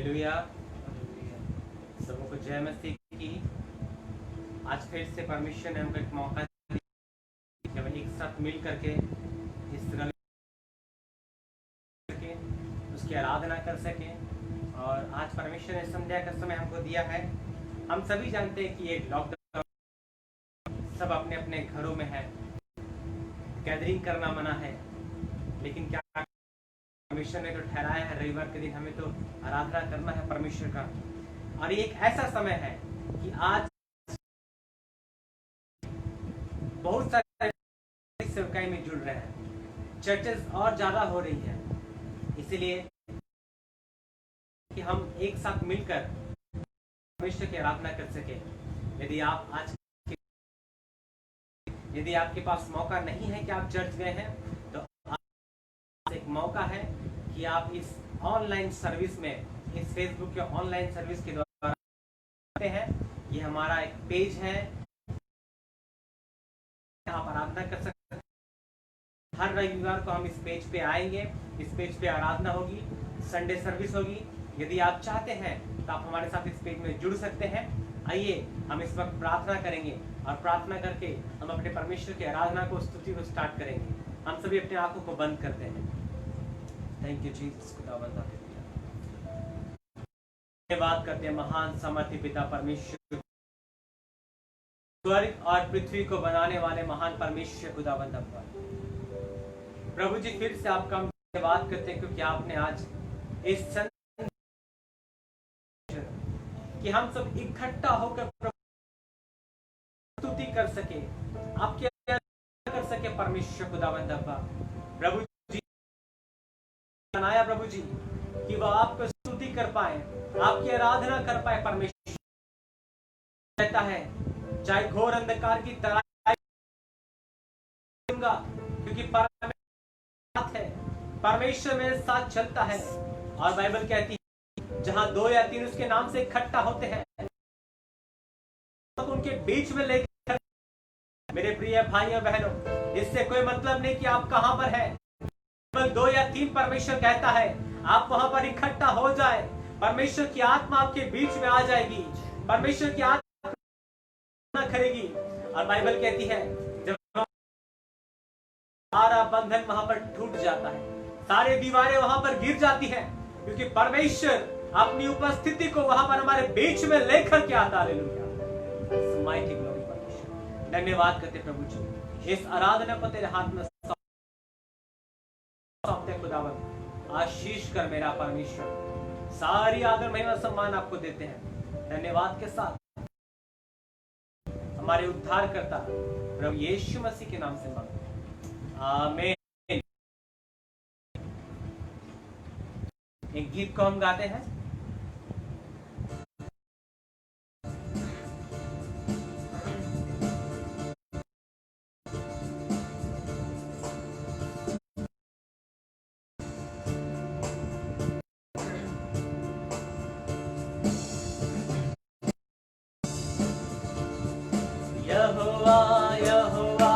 Hallelujah. सबको जय मसीह की। आज फिर से परमेश्वर ने हमको एक मौका दिया कि हम एक साथ मिल करके इस तरह करके उसकी आराधना कर सकें। और आज परमेश्वर ने संध्या का समय हमको दिया है। हम सभी जानते हैं कि ये लॉकडाउन सब अपने अपने घरों में है, गैदरिंग करना मना है, लेकिन क्या परमेश्वर ने तो ठहराया है रविवार के दिन हमें तो आराधना करना है परमेश्वर का। और ये एक ऐसा समय है कि आज बहुत सारे सेवकाई में जुड़ रहे हैं, चर्चेस और ज्यादा हो रही है, इसलिए कि हम एक साथ मिलकर परमेश्वर की आराधना कर सके। यदि आपके पास मौका नहीं है कि आप चर्च गए हैं, तो एक मौका है कि आप इस ऑनलाइन सर्विस में, इस फेसबुक के ऑनलाइन सर्विस के द्वारा हैं। ये हमारा एक पेज है, आप आराधना कर सकते हैं। हर रविवार को हम इस पेज पे आएंगे, इस पेज पे आराधना होगी, संडे सर्विस होगी। यदि आप चाहते हैं तो आप हमारे साथ इस पेज में जुड़ सकते हैं। आइए हम इस वक्त प्रार्थना करेंगे और प्रार्थना करके हम अपने परमेश्वर की आराधना को, स्तुति को स्टार्ट करेंगे। हम सभी अपने आंखों को बंद करते हैं। थैंक यू जीसस, खुदावंद धन्यवाद करते हैं महान सामर्थी पिता परमेश्वर, स्वर्ग और पृथ्वी को बनाने वाले महान परमेश्वर खुदावंद अब्बा। प्रभु जी, फिर से आपका हम धन्यवाद करते हैं क्योंकि आपने आज इस कि हम सब इकट्ठा होकर स्तुति कर सके, आपकी कर सके परमेश्वर खुदावंद अब्बा। प्रभु जी बनाया प्रभु जी कि वह आपको स्तुति कर पाए, आपकी आराधना कर पाए। परमेश्वर कहता है चाहे घोर अंधकार की तराई क्योंकि परमेश्वर मेरे साथ चलता है। और बाइबल कहती है जहां 2 या 3 उसके नाम से इकट्ठा होते हैं तो उनके बीच में लेकर। मेरे प्रिय भाइयों बहनों, इससे कोई मतलब नहीं कि आप कहां पर है। 2 या 3 परमेश्वर कहता है आप वहां पर इकट्ठा हो जाए, परमेश्वर की आत्मा आपके बीच में आ जाएगी, परमेश्वर की आत्मा करेगी। और बाइबल कहती है जब सारा बंधन वहां पर टूट जाता है, सारे दीवारें वहां पर गिर जाती है, क्योंकि परमेश्वर अपनी उपस्थिति को वहां पर हमारे बीच में लेकर के आता। हालेलुया। धन्यवाद करते प्रभु जी, इस आराधना को तेरे हाथ में सौंपते खुदावंद। आशीष कर मेरा परमेश्वर, सारी आदर महिमा सम्मान आपको देते हैं। धन्यवाद के साथ हमारे उद्धार करता प्रभु यीशु मसीह के नाम से मांगते हैं, आमीन। एक गीत को हम गाते हैं। यहोवा यहोवा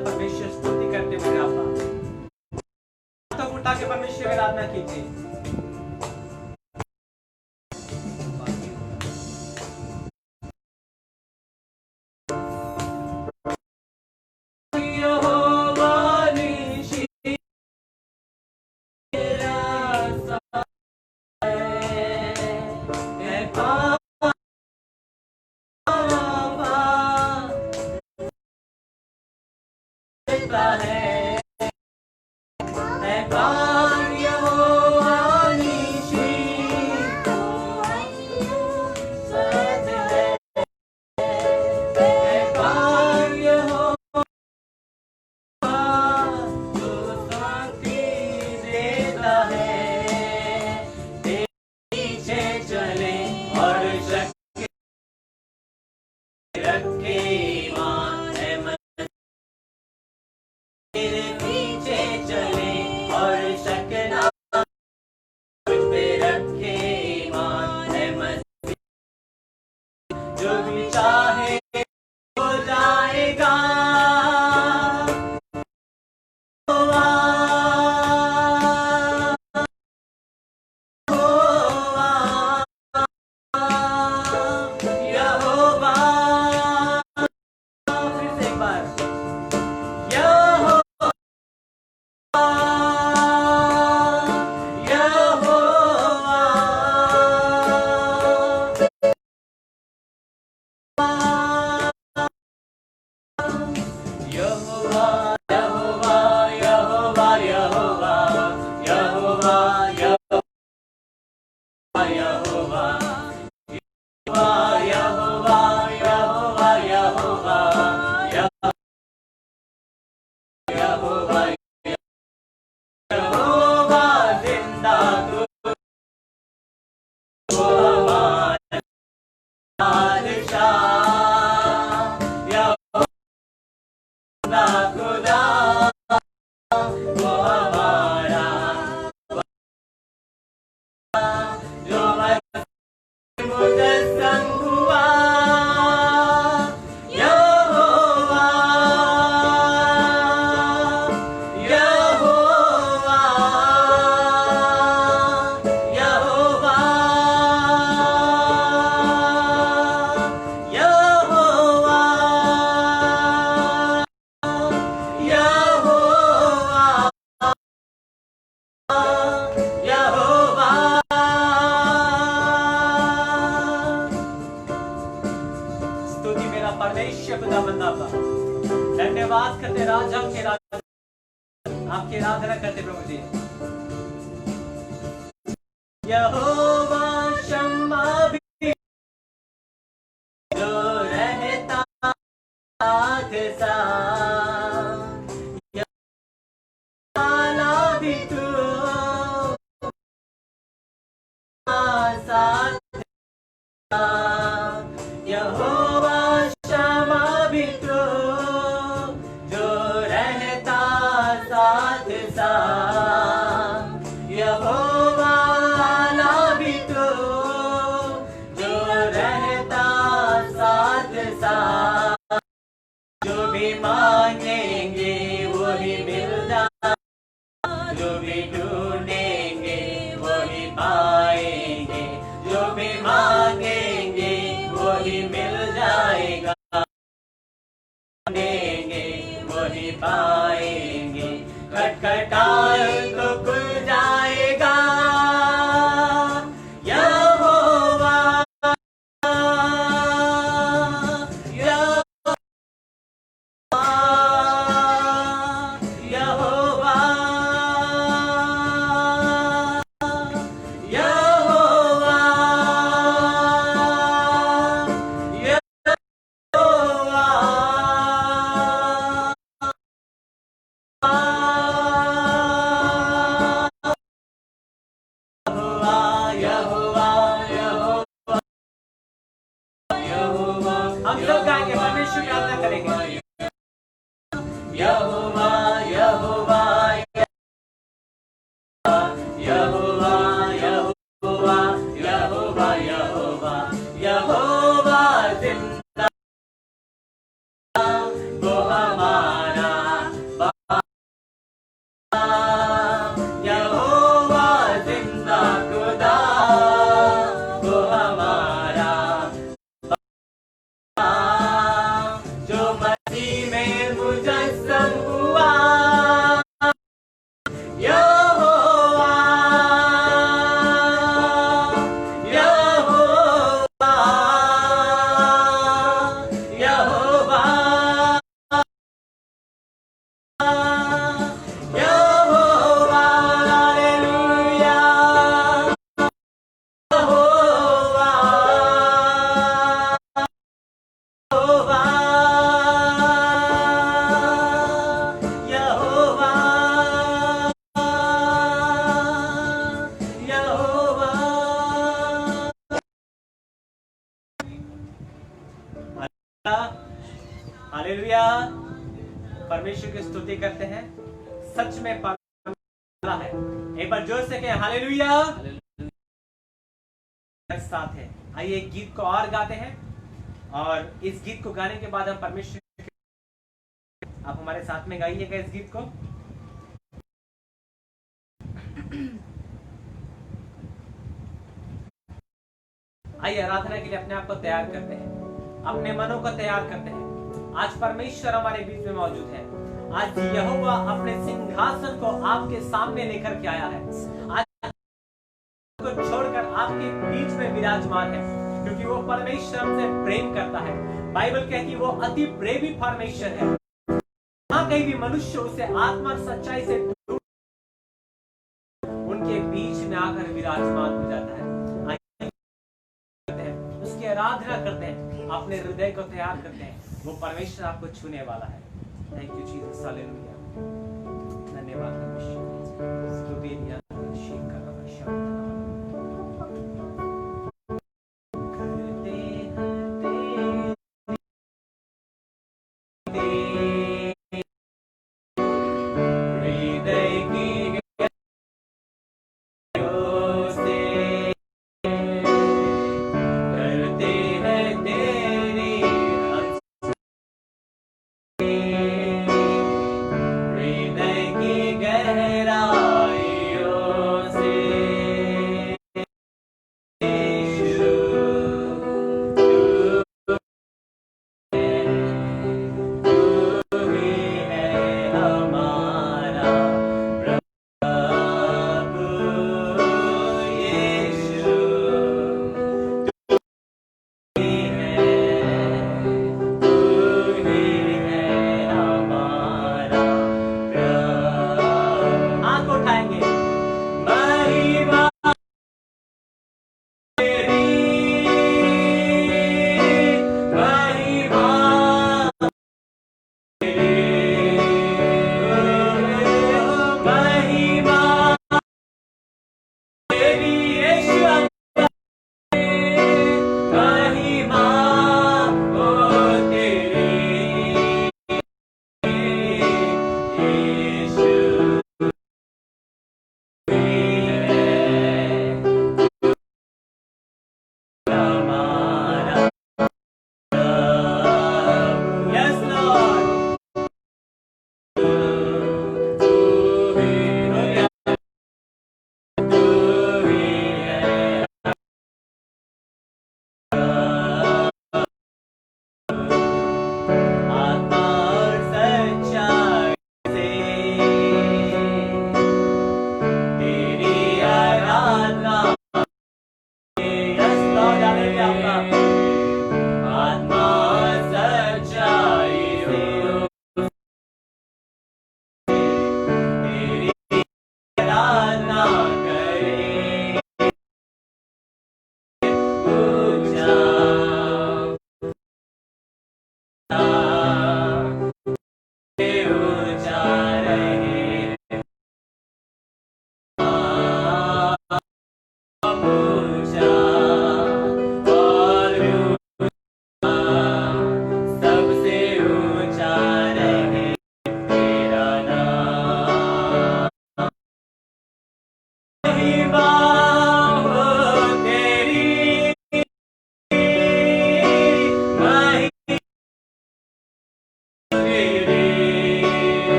परमेश्वर, स्तुति करते मेरे आपा। तो उठा के परमेश्वर की आराधना कीजिए। धन्यवाद करते राजा के राजा, आपकी आराधना करते प्रभु जी। यहोवा शम्मा भी जो रहता साथ साथ, यहोवा भी तू साथ, यहोवा शम्मा भी तू जो रहता साथ साथ, यहोवा भी तू जो रहता साथ साथ, जो भी मांगेंगे वही मिल जाएगा, जो भी ढूंढेंगे वही पाएंगे, जो भी मांगेंगे वही मिल जाएगा, ढूंढेंगे वही पाएंगे, खटखटाए तो खुल जाएगा, यहोवा यहोवा यहोवा हम सब गाएंगे, परमेश्वर की आराधना करेंगे। यहोवा यहोवा यहोवा यहोवा यहोवा यहोवा यहोवा जिंदा, वो हमारा यहोवा जिंदा खुदा, वो हमारा जो मसीह में मुजस्सम हुआ, यहोवा यहोवा यहोवा यहोवा हालेलुया, यहोवा यहोवा यहोवा यहोवा। हालेलुया, परमेश्वर की स्तुति करते हैं। सच में परमेश्वर है। एक बार जोर से कहें हालेलुया। साथ है, आइए एक गीत को और गाते हैं, और इस गीत को गाने के बाद हम परमेश्वर, आप हमारे साथ में गाइएगा इस गीत को। आइए आराधना के लिए अपने आप को तैयार करते हैं, अपने मनों को तैयार करते हैं। आज परमेश्वर हमारे बीच में मौजूद है। आज यहोवा अपने सिंहासन को आपके सामने लेकर के आया है। आज को छोड़कर आपके बीच में विराजमान है, क्योंकि वो परमेश्वर हमसे प्रेम करता है। बाइबल कहती है वो अति प्रेमी परमेश्वर है। जहां कहीं भी मनुष्य उसे आत्मा सच्चाई से उनके बीच में आकर विराजमान हो जाता है। उसकी आराधना करते हैं, अपने हृदय को तैयार करते हैं। वो परमेश्वर आपको छूने वाला है। Thank you Jesus, hallelujah. धन्यवाद परमेश्वर। स्तुति गहराइयों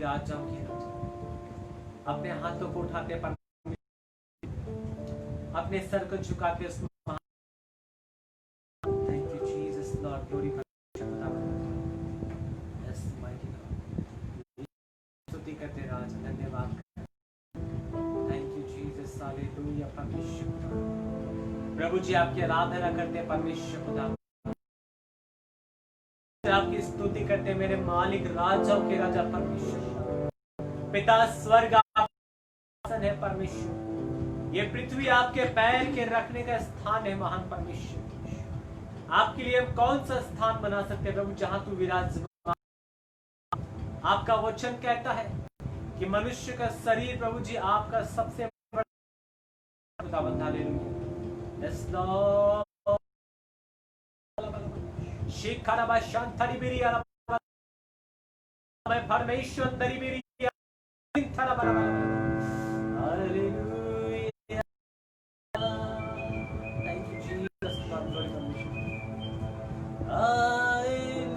राजाओं के राजा, अपने हाथों को उठाते अपने सर को झुकाते उस thank you Jesus Lord glory yes mighty God स्तुति करते राज धन्यवाद थैंक यू जीसस हालेलुया परमेश्वर प्रभु जी आपकी आराधना करते परमेश्वर खुदा आपकी स्तुति करते मेरे मालिक राजाओं के राजा परमेश्वर पिता स्वर्ग आसन है परमेश्वर ये पृथ्वी आपके पैर के रखने का स्थान है महान परमेश्वर आपके लिए हम कौन सा स्थान बना सकते हैं प्रभु जहां तू विराजमान आपका वचन कहता है कि मनुष्य का शरीर प्रभु जी आपका सबसे बड़ा बंधा ले लूंगी शिखरबा शांतरी बिरिया मैं परमेश्वर तरी बिरिया थरबा हालेलुया thank you Jesus hallelujah hallelujah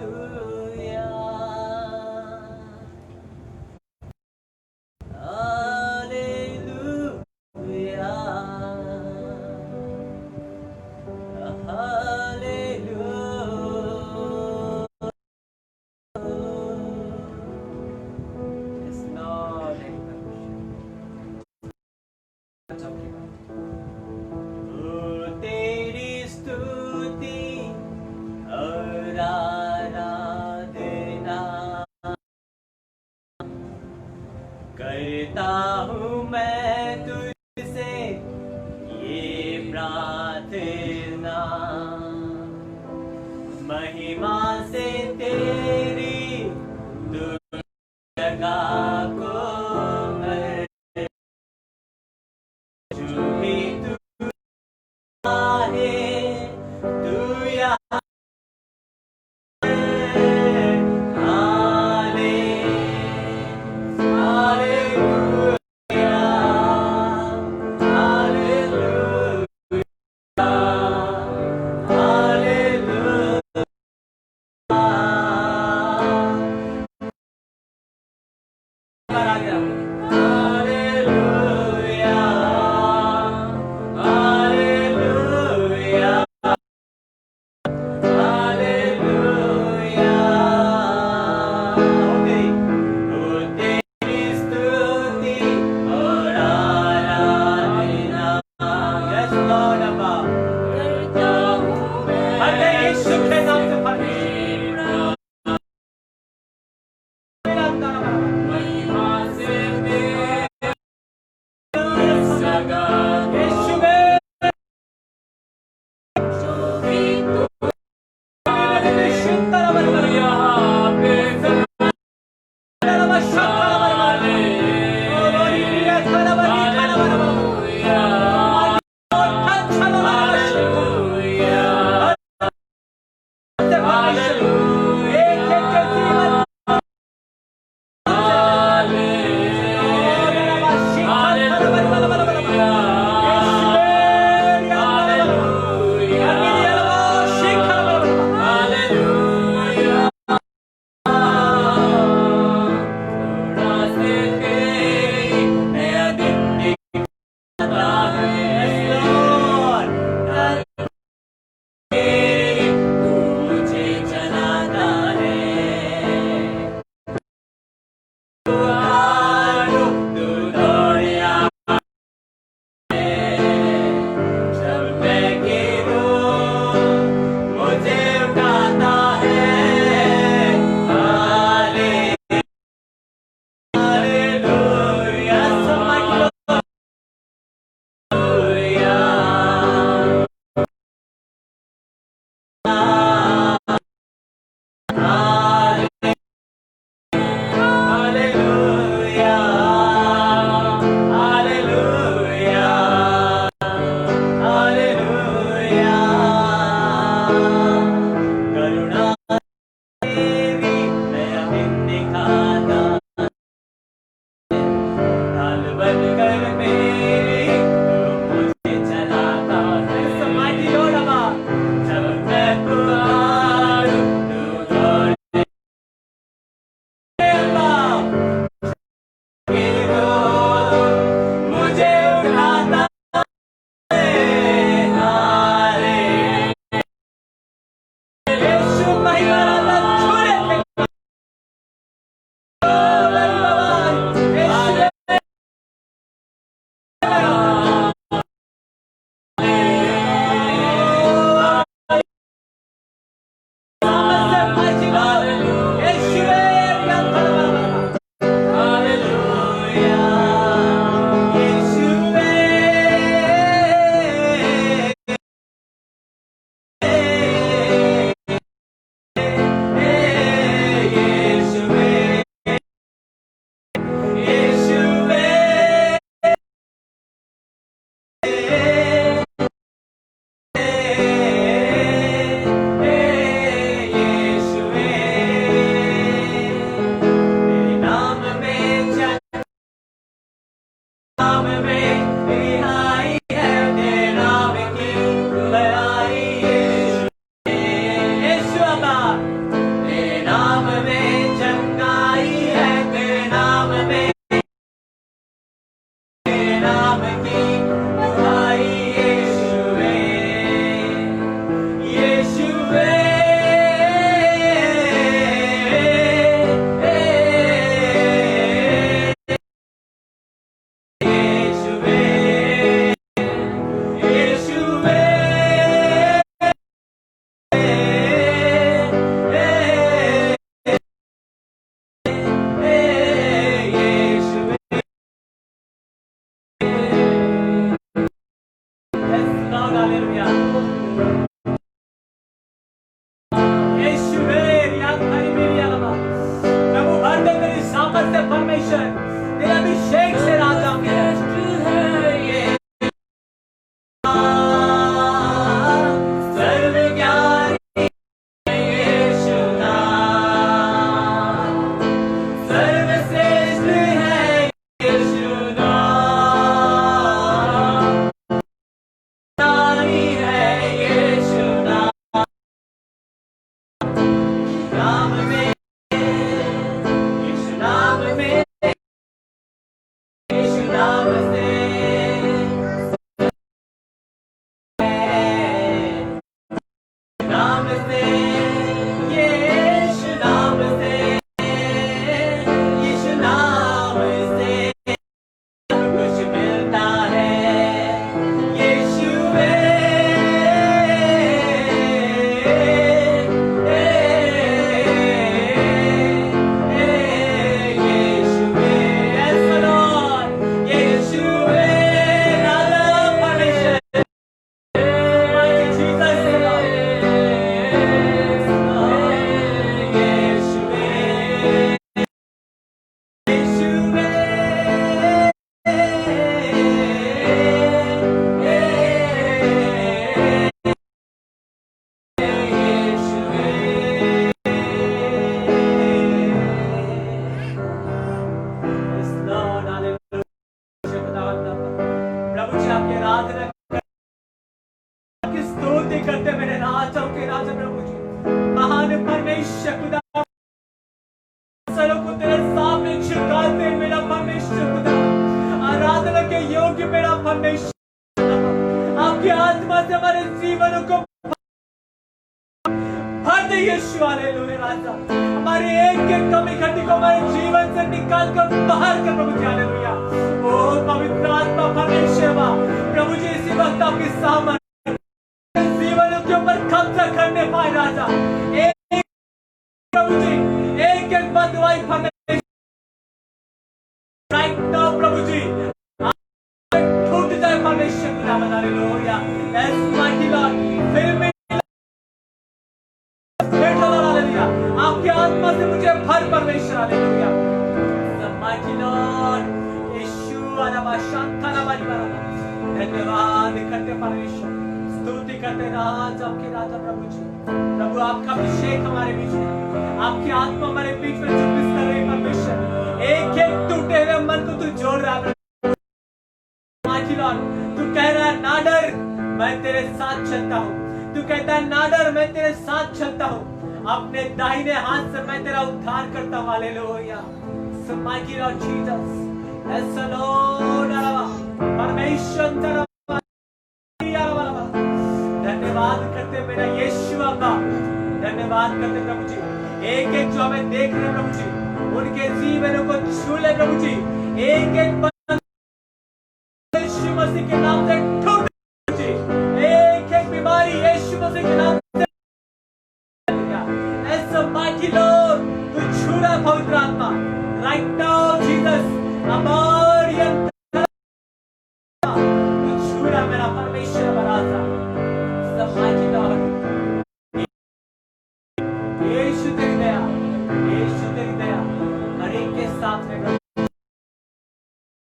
करता हूँ मैं तुझसे ये प्रार्थना महिमा से तेरी जगह को मैं जो भी तू आहे तू यहाँ हालेलुया। यीशुवे रिया खरी मेरी अलावा प्रभु भर दे तेरी सामर्थ से परमेश्वर, तेरे अभिषेक से राजा के करते मेरे राजा के राजा प्रभु जी, महान परमेश्वर खुदा सरों को तेरे सामने झुकाते मेरा परमेश्वर खुदा, आराधना के योग्य मेरा परमेश्वर, आपकी आत्मा से हमारे जीवन को भर दे यीशु। हालेलुया राजा, हमारे एक एक कमी खट्टी को हमारे जीवन से निकाल कर बाहर कर प्रभु जी। हालेलुया। ओ पवित्र आत्मा परमेश्वर प्रभु जी, इसी वक्त आपकी सामर्थ जीवन के ऊपर कब्जा करने पाए राजा। एक प्रभु जी, एक एक बदवाई परमेश्वर राइट नाउ प्रभु जी टूट जाए परमेश्वर खुदा। हालेलुया। Yes mighty Lord, fill me hallelujah, आपकी आत्मा से मुझे भर परमेश्वर। हालेलुया। द माइटी लॉर्ड यीशु अनवा शांतना वाली बारा, धन्यवाद करते परमेश्वर, स्तुति करते राजा के राजा प्रभु जी। प्रभु आपका अभिषेक हमारे बीच में, आपकी आत्मा हमारे बीच में जुलूस कर रही परमेश्वर। एक एक टूटे हुए मन को तू जोड़ रहा है। तू कह रहा है ना डर, मैं तेरे साथ चलता हूँ। तू कहता है ना डर, मैं तेरे साथ चलता हूँ। अपने दाहिने हाथ से मैं तेरा उद्धार करता हूँ। Hallelujah. So mighty Lord Jesus, yes Lord, परमेश्वर धन्यवाद करते मेरा यीशु अब्बा, धन्यवाद करते प्रभु जी। एक एक जो हमें देख रहे प्रभु जी, उनके जीवनों को छू ले प्रभु जी। एक एक यीशु मसीह के नाम से टूट प्रभु जी। एक एक बीमारी यीशु मसीह के नाम से ऐसा माइटी लॉर्ड तू छू रहा पवित्र आत्मा राइट नाउ जीसस। हमारी तू छू रहा मेरा परमेश्वर बरासा। Mighty Lord, यीशु तेरी दया, यीशु तेरी दया हर एक के साथ में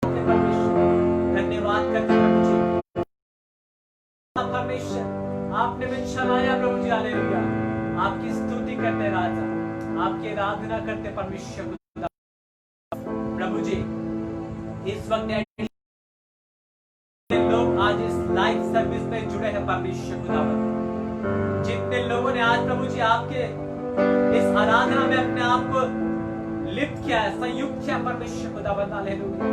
परमेश्वर। धन्यवाद करते प्रभु जी। परमेश्वर आपने भी चलाया प्रभु जी। हालेलुया। आपकी स्तुति करते राजा, आपकी आराधना करते परमेश्वर प्रभु जी। इस वक्त लोग आज इस लाइव सर्विस में जुड़े हैं परमेश्वर खुदावंद, जितने लोगों ने आज प्रभु जी आपके इस आराधना में अपने आप को लिप्त किया है, संयुक्त किया परमेश्वर खुदावंद। हालेलुया।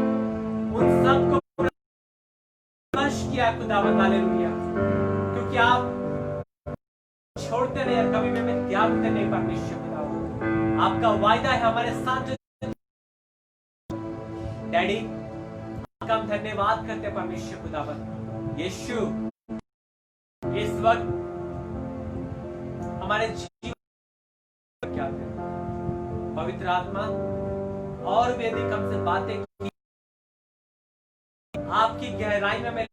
उन सबको स्पर्श किया खुदावंद। हालेलुया। क्योंकि आप छोड़ते नहीं, कभी भी हमें त्यागते नहीं परमेश्वर खुदावंद। आपका वायदा है हमारे साथ। डैडी हम धन्यवाद करते परमेश्वर खुदावंद। यीशु इस वक्त हमारे जीवन क्या है, पवित्र आत्मा और भी अधिक हमसे बातें की, आपकी गहराई में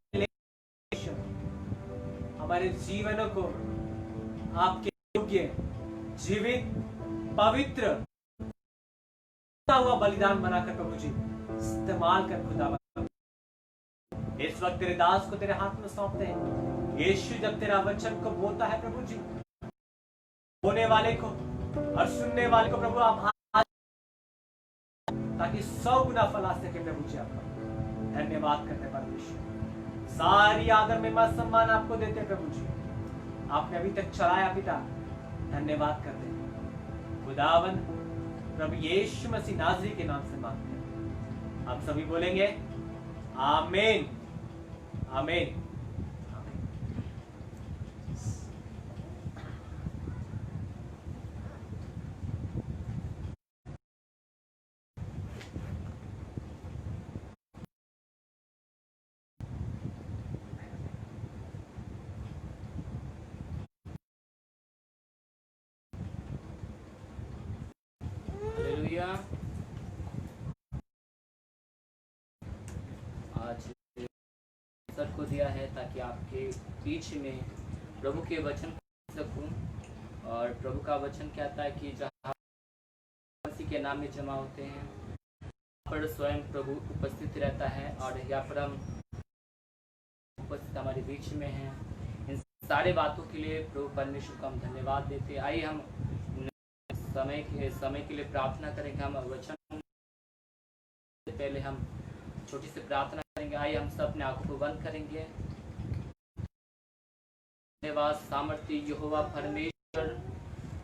हमारे जीवनों को आपके योग्य, जीवित, पवित्र हुआ बलिदान बनाकर प्रभु जी इस्तेमाल कर खुदा। इस वक्त तेरे दास को तेरे हाथ में सौंपते हैं। यीशु जब तेरा वचन को बोलता है प्रभु जी, बोलने वाले को और सुनने वाले को प्रभु आप ताकि 100 गुना फल आ सके प्रभु जी। आपका धन्यवाद करते परमेश्वर, सारी आदर में महिमा सम्मान आपको देते प्रभु जी। आपने अभी तक चलाया पिता, धन्यवाद करते खुदावन प्रभु यीशु मसीह नाज़री के नाम से मांगते हैं। आप सभी बोलेंगे आमीन, आमीन। हालेलुया। आज अवसर को दिया है ताकि आपके बीच में प्रभु के वचन को सकूं। और प्रभु का वचन कहता है कि जहाँ मसीह के नाम में जमा होते हैं पर स्वयं प्रभु उपस्थित रहता है। और यहाँ पर हम उपस्थित हमारे बीच में हैं। इन सारे बातों के लिए प्रभु परमेश्वर को हम धन्यवाद देते हैं। आइए हम समय के लिए प्रार्थना करेंगे। हम वचन से पहले हम छोटी सी प्रार्थना करेंगे। आइए हम सब अपने आंखों को बंद करेंगे। धन्यवाद सामर्थ्य यहोवा परमेश्वर,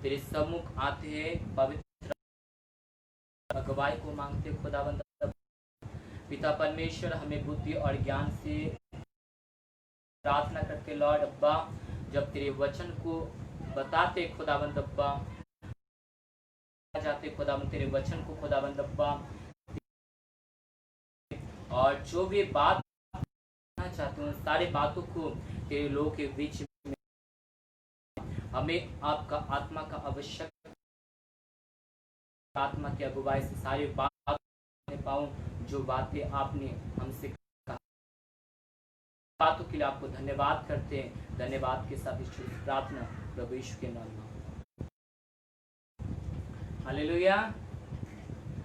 तेरे सम्मुख आते हैं, पवित्र अगुवाई को मांगते खुदावंद पिता परमेश्वर। हमें बुद्धि और ज्ञान से प्रार्थना करते लॉर्ड अब्बा, जब तेरे वचन को बताते खुदावंद अब्बा जाते खुदावंद तेरे वचन को खुदावंद अब्बा, और जो भी बात कहना चाहते हैं सारी बातों को तेरे लोगों के बीच में हमें आपका आत्मा का आवश्यक, आत्मा की अगुवाई से सारी बात पाऊं जो बातें आपने हमसे कहा। बातों के लिए आपको धन्यवाद करते हैं। धन्यवाद के साथ इस प्रार्थना प्रभु यीशु के नाम में, हालेलुया।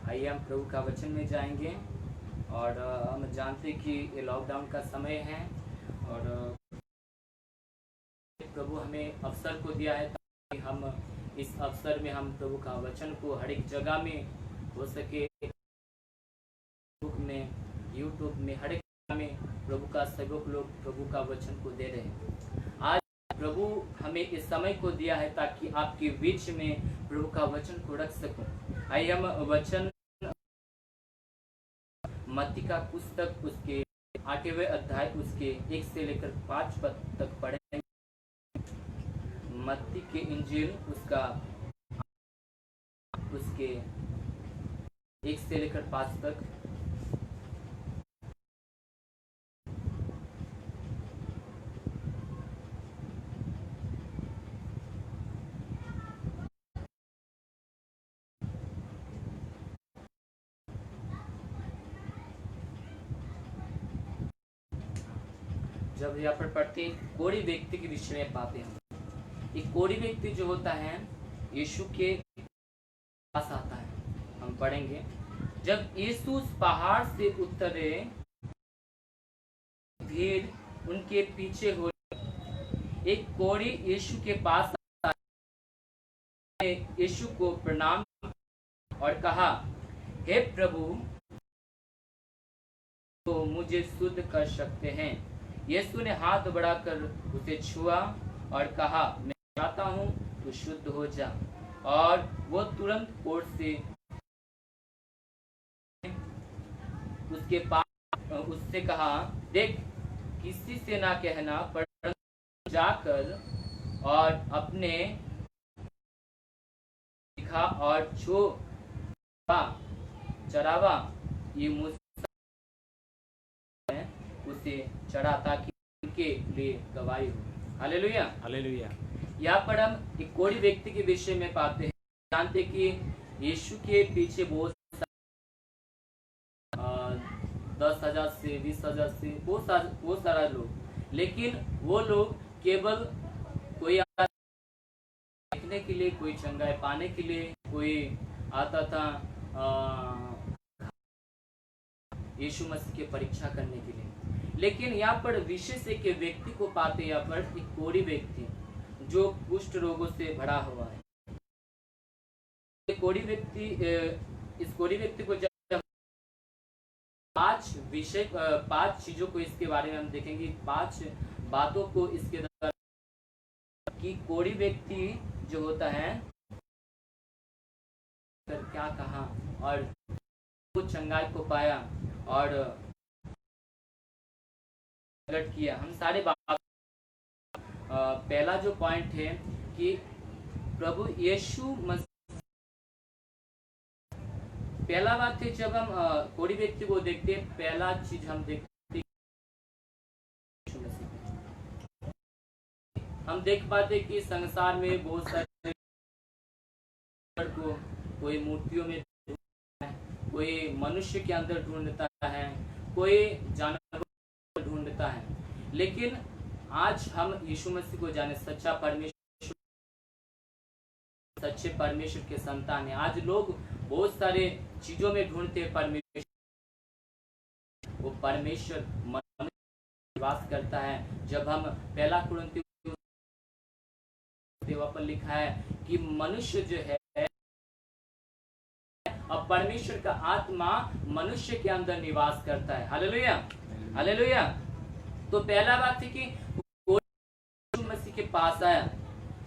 आइए हम प्रभु का वचन में जाएंगे। और हम जानते हैं कि ये लॉकडाउन का समय है और प्रभु हमें अवसर को दिया है ताकि हम इस अवसर में हम प्रभु का वचन को हर एक जगह में हो सके, फेसबुक में, यूट्यूब में, हर एक जगह में प्रभु का सहयोग लोग प्रभु का वचन को दे रहे हैं। आज प्रभु हमें इस समय को दिया है ताकि आपके बीच में प्रभु का वचन को रख सकूं। आइए हम वचन मत्ती का पुस्तक उसके 8वें अध्याय उसके 1 से लेकर 5 पद तक पढ़ेंगे। मत्ती के इंजील उसके 1 से लेकर 5 तक। जब यहाँ पर पढ़ते कोढ़ी व्यक्ति के विषय में पाते हैं। एक कोढ़ी व्यक्ति जो होता है यीशु के पास आता है। हम पढ़ेंगे, जब यीशु उस पहाड़ से उतरे भीड़ उनके पीछे हो, एक कोढ़ी यीशु के पास यीशु को प्रणाम और कहा, हे प्रभु, तो मुझे शुद्ध कर सकते हैं। यीशु ने हाथ बढ़ाकर उसे छुआ और कहा, मैं चाहता हूँ तू शुद्ध हो जा। और वो तुरंत कोढ़ से उसके पास उससे कहा, देख, किसी से ना कहना, पर जाकर और अपने दिखा और जो चरावा ये मुझसे उसे चढ़ा ताकि उनके लिए गवाही हो। Hallelujah, hallelujah. यहाँ पर हम एक कोढ़ी व्यक्ति के विषय में पाते हैं। जानते कि यीशु के पीछे बहुत 10,000 से 20,000 से बहुत सारा लोग, लेकिन वो लोग केवल कोई आता देखने के लिए, कोई चंगाई पाने के लिए, कोई आता था यीशु मसीह की परीक्षा करने के लिए। लेकिन यहाँ पर विशेष एक व्यक्ति को पाते, यहाँ पर एक कोढ़ी व्यक्ति जो कुष्ठ रोगों से भरा हुआ है। इस कोढ़ी व्यक्ति को जब पांच चीजों को इसके बारे में हम देखेंगे, 5 बातों को इसके द्वारा कि कोढ़ी व्यक्ति जो होता है क्या कहा और वो चंगाई को पाया और प्रकट किया। हम सारे बात पहला जो पॉइंट है कि प्रभु यीशु मसीह, पहला बात है जब हम कोढ़ी व्यक्ति को देखते हैं, पहला चीज हम देखते हैं यीशु मसीह। हम देख पाते कि संसार में बहुत सारे को कोई मूर्तियों में ढूंढता है, कोई मनुष्य के अंदर ढूंढता है, कोई जानवर ढूंढता है। लेकिन आज हम यीशु मसीह को जाने, सच्चा परमेश्वर, सच्चे परमेश्वर के संतान है। आज लोग बहुत सारे चीजों में ढूंढते हैं परमेश्वर, वो परमेश्वर मन में निवास करता है। जब हम पहला कुरिन्थियों पर लिखा है कि मनुष्य जो है, अब परमेश्वर का आत्मा मनुष्य के अंदर निवास करता है। Hallelujah, hallelujah. तो पहला बात है कि यीशु मसीह के पास आया,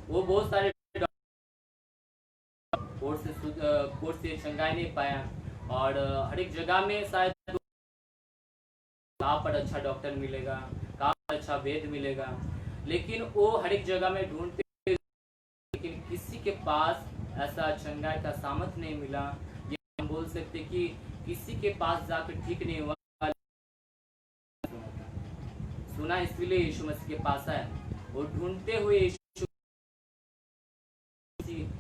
वो बहुत सारे कोर्स से चंगाई नहीं पाया और हर एक जगह में शायद कहाँ पर अच्छा डॉक्टर मिलेगा, कहाँ पर अच्छा वेद मिलेगा, लेकिन वो हर एक जगह में ढूंढते, लेकिन किसी के पास ऐसा चंगाई का सामर्थ नहीं मिला। ये हम बोल सकते कि किसी के पास जाकर ठीक नहीं हुआ, सुना इसलिए यीशु मसीह के पास आया। और ढूंढते हुए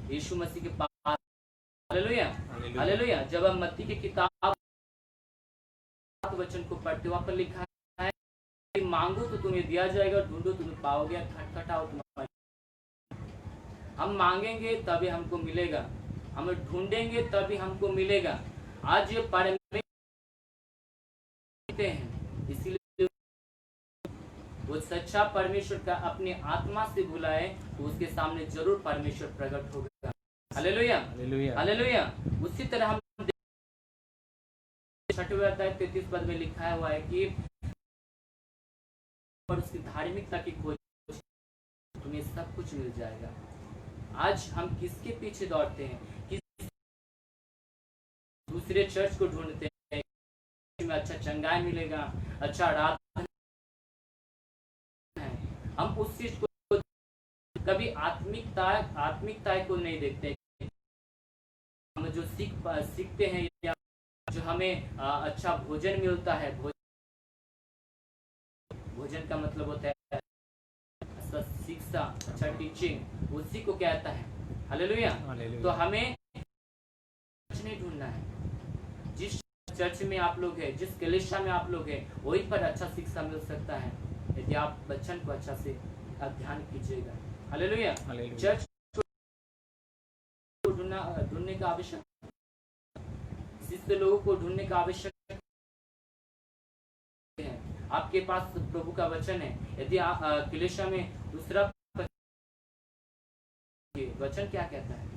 यीशु मसीह के पास, हालेलुया, हालेलुया। जब हम मत्ती की किताब वचन को पढ़ते, वहां पर लिखा है कि मांगो तो तुम्हें दिया जाएगा, ढूंढो तुम्हें पाओगे, खटखटाओ तुम्हारे। हम मांगेंगे तभी हमको मिलेगा, हम ढूंढेंगे तभी हमको मिलेगा। आज ये परमेश्वर हैं, इसीलिए वो सच्चा परमेश्वर का अपने आत्मा से बुलाए तो उसके सामने जरूर परमेश्वर प्रकट होगा। Hallelujah, hallelujah. उसी तरह हम 6वें अध्याय 33 पद में लिखा हुआ है कि और उसकी धार्मिकता की खोज, तुम्हें सब कुछ मिल जाएगा। आज हम किसके पीछे दौड़ते हैं? किस दूसरे चर्च को ढूंढते हैं, में अच्छा चंगाई मिलेगा, अच्छा रात है। हम उस चीज को कभी आत्मिकता को नहीं देखते। हम जो सीखते हैं या जो हमें अच्छा भोजन मिलता है, भोजन का मतलब होता है अच्छा शिक्षा, अच्छा टीचिंग, उसी को कहता है। हालेलुया। तो हमें नहीं ढूंढना है। जिस चर्च में आप लोग हैं, जिस कलीसिया में आप लोग हैं, वहीं पर अच्छा शिक्षा मिल सकता है यदि आप बच्चन को अच्छा से ध्यान कीजिएगा। हालेलुया। चर्च को ढूंढने का आवश्यक, शिष्य लोगों को ढूंढने का आवश्यक है। आपके पास प्रभु का वचन है, यदि आप कलीसिया में दूसरा वचन क्या कहता है?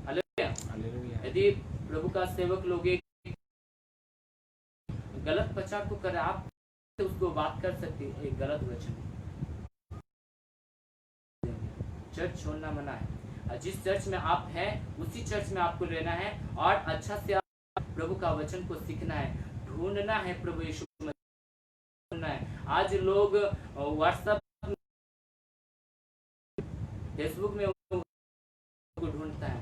हालेलुया। यदि प्रभु का सेवक लोग एक गलत प्रचार को कर, आप उसको बात कर सकते हैं, एक गलत वचन। चर्च छोड़ना मना है। जिस चर्च में आप हैं उसी चर्च में आपको रहना है और अच्छा से आप प्रभु का वचन को सीखना है, ढूंढना है प्रभु यीशु ढूंढना है। आज लोग व्हाट्सएप, फेसबुक में को ढूंढता है।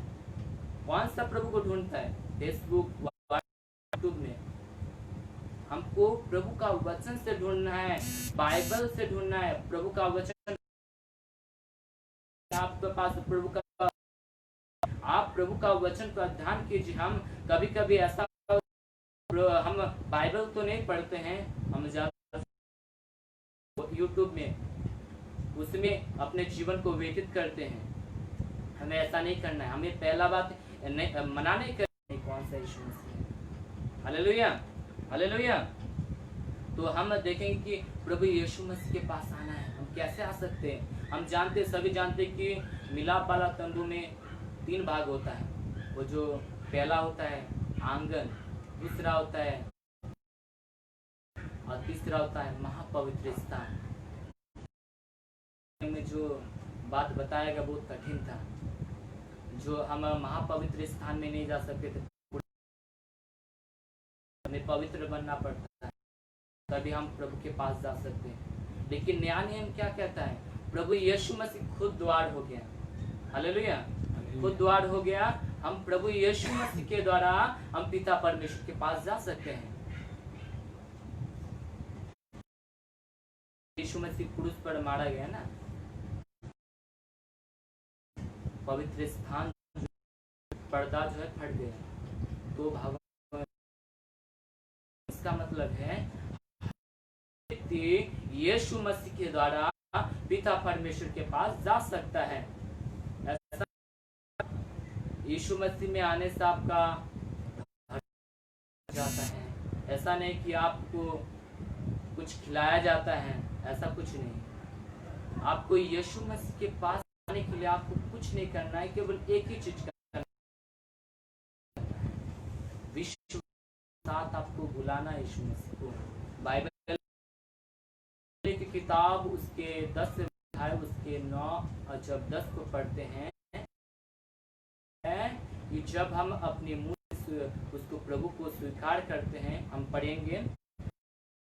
कौन सा प्रभु को ढूंढता है? फेसबुक, यूट्यूब में। हमको प्रभु का वचन से ढूंढना है, बाइबल से ढूंढना है। प्रभु का वचन आपके पास प्रभु का, आप प्रभु का वचन का ध्यान कीजिए। हम कभी कभी ऐसा, हम बाइबल तो नहीं पढ़ते हैं, हम यूट्यूब में उसमें अपने जीवन को व्यतीत करते हैं। हमें ऐसा नहीं करना है। हमें पहला बात मना नहीं करना, कौन सा यीशु मसीह। Hallelujah, hallelujah. तो हम देखेंगे कि प्रभु यीशु मसीह के पास आना है। हम कैसे आ सकते हैं? हम जानते, सभी जानते कि मिलाप वाला तंबू में 3 भाग होता है। वो जो पहला होता है आंगन, दूसरा होता है और तीसरा होता है महापवित्र स्थान। में जो बात बताया गया बहुत कठिन था, जो हम महापवित्र स्थान में नहीं जा सकते थे, हमें पवित्र बनना पड़ता है, तभी हम प्रभु के पास जा सकते हैं। लेकिन नया नियम क्या कहता है? प्रभु यीशु मसीह खुद द्वार हो गया। हालेलुया, खुद द्वार हो गया। हम प्रभु यीशु मसीह के द्वारा हम पिता परमेश्वर के पास जा सकते हैं। यीशु मसीह क्रूस पर मारा गया ना, पवित्र स्थान पर्दा जो है फट गया। तो भागों, इसका मतलब है यीशु मसीह के द्वारा पिता परमेश्वर के पास जा सकता है। ऐसा यीशु मसीह में आने से आपका जाता है। ऐसा नहीं कि आपको कुछ खिलाया जाता है, ऐसा कुछ नहीं। आपको यीशु मसीह के पास आने के लिए आपको कुछ नहीं करना है, केवल एक ही चीज करना है, विश्व साथ आपको बुलाना है यीशु मसीह को। बाइबल की किताब उसके 10 अध्याय उसके 9 और जब 10 को पढ़ते हैं कि जब हम अपने मुंह से उसको प्रभु को स्वीकार करते हैं, हम पढ़ेंगे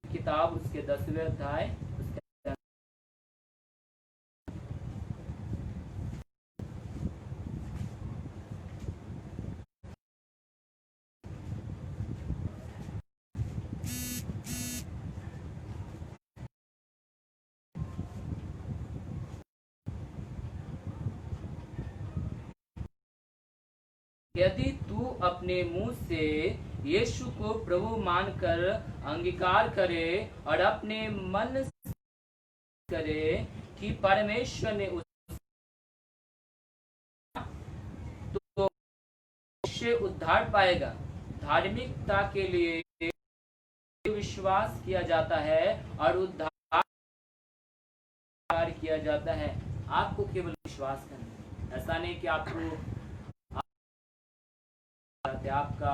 किताब उसके 10वें अध्याय यदि तू अपने मुंह से यीशु को प्रभु मानकर अंगीकार करे और अपने मन से करे कि परमेश्वर ने तो उससे उद्धार पाएगा। धार्मिकता के लिए विश्वास किया जाता है और उद्धार किया जाता है। आपको केवल विश्वास करना, ऐसा नहीं कि आपको आपका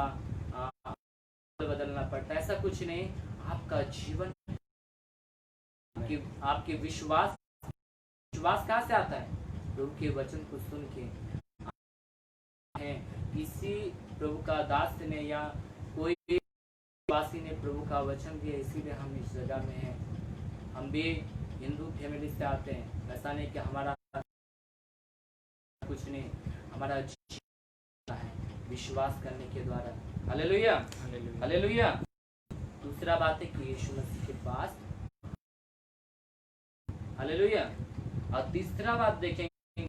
बदलना पड़ता है, ऐसा कुछ नहीं। आपका जीवन आपके विश्वास कहाँ से आता है? प्रभु के वचन को सुन के। किसी प्रभु का दास ने या कोई वासी ने प्रभु का वचन दिया, इसीलिए हम इस जगह में हैं। हम भी हिंदू फैमिली से आते हैं, ऐसा नहीं कि हमारा कुछ नहीं, हमारा है विश्वास करने के द्वारा। Hallelujah, hallelujah. दूसरा बात है कि यीशु मसीह के पास, हालेलुया। और तीसरा बात देखेंगे,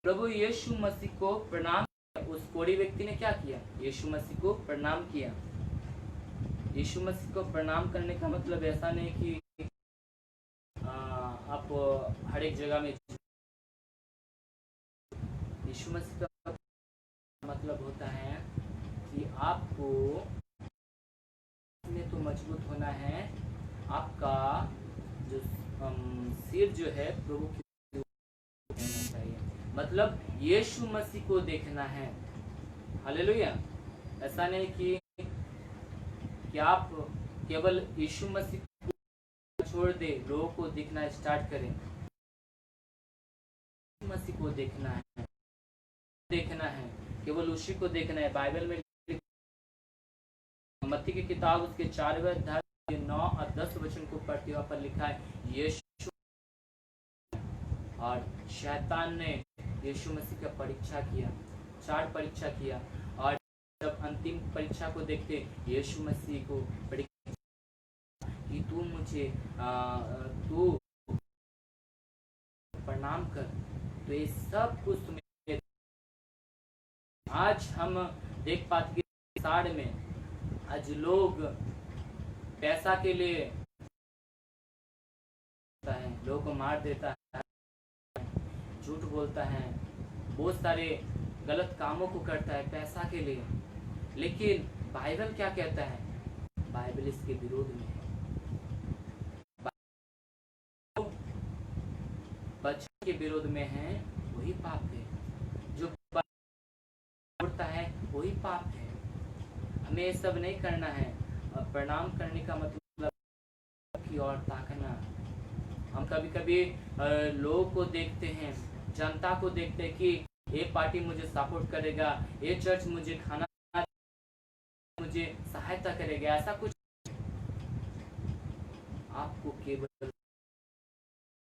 प्रभु यीशु मसीह को प्रणाम। उस कोढ़ी व्यक्ति ने क्या किया? यीशु मसीह को प्रणाम किया। यीशु मसीह को प्रणाम करने का मतलब ऐसा नहीं कि आप हर एक जगह में। यीशु मसीह का मतलब होता है कि आपको में तो मजबूत होना है। आपका जो सिर जो है प्रभु की होना चाहिए, मतलब यीशु मसीह को देखना है। हालेलुया। ऐसा नहीं कि आप केवल यीशु मसीह को छोड़ दे, लोगों को दिखना स्टार्ट करें। मसीह को देखना है, केवल उसी को देखना है। बाइबल में मत्ती की किताब उसके 4वें अध्याय 9 और 10 वचन को पढ़ते हुए पर लिखा है, यीशु और शैतान ने यीशु मसीह का परीक्षा किया, 4 परीक्षा किया, और जब अंतिम परीक्षा को देखते यीशु मसीह को परीक्षा कि तू मुझे तू प्रणाम कर, तो ये सब कुछ तुम्हें। आज हम देख पाते कि साड़ में आज लोग पैसा के लिए है, लोगों को मार देता है, झूठ बोलता है, बहुत सारे गलत कामों को करता है पैसा के लिए। लेकिन बाइबल क्या कहता है? बाइबल इसके विरोध में है। वचन के विरोध में है, वही पाप है। जो तोड़ता है वही पाप है। हमें ये सब नहीं करना है। प्रणाम करने का मतलब की ओर ताकना। हम कभी कभी लोगों को देखते हैं, जनता को देखते हैं कि ये पार्टी मुझे सपोर्ट करेगा, ये चर्च मुझे खाना, मुझे सहायता करेगा, ऐसा कुछ। आपको केवल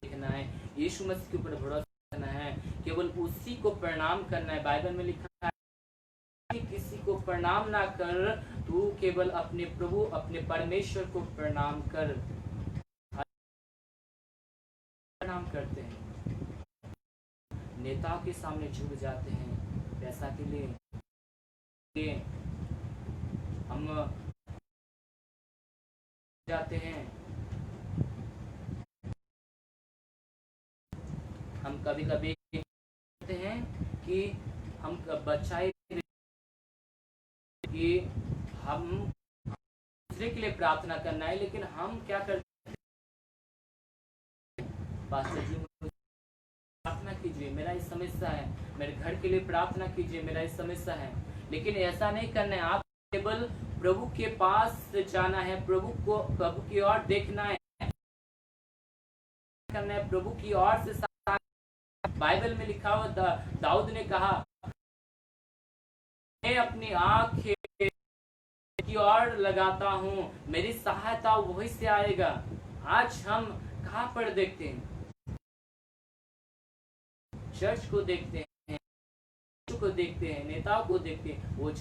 देखना है, यीशु मसीह के ऊपर भरोसा करना है, केवल उसी को प्रणाम करना है। बाइबल में लिखा है कि किसी को प्रणाम ना कर, तू केवल अपने प्रभु, अपने परमेश्वर को प्रणाम कर। प्रणाम करते हैं, नेताओं के सामने झुक जाते हैं पैसा के लिए। हम जाते हैं, हम कभी कभी कहते हैं कि हम बच्चाई कि हम दूसरे के लिए प्रार्थना करना है, लेकिन हम क्या करते हैं? पास्टर जी प्रार्थना कीजिए, मेरा इस समस्या है, मेरे घर के लिए प्रार्थना कीजिए, मेरा इस समस्या है। लेकिन ऐसा नहीं करना है। आप केवल प्रभु के पास जाना है, प्रभु की ओर देखना है, करना है प्रभु की ओर से। बाइबल में लिखा हुआ दाऊद ने कहा, मैं अपनी आंख की ओर लगाता हूँ, मेरी सहायता वही से आएगा। आज हम कहाँ पर देखते हैं? चर्च को देखते हैं, को देखते हैं, नेताओं को देखते हैं, वो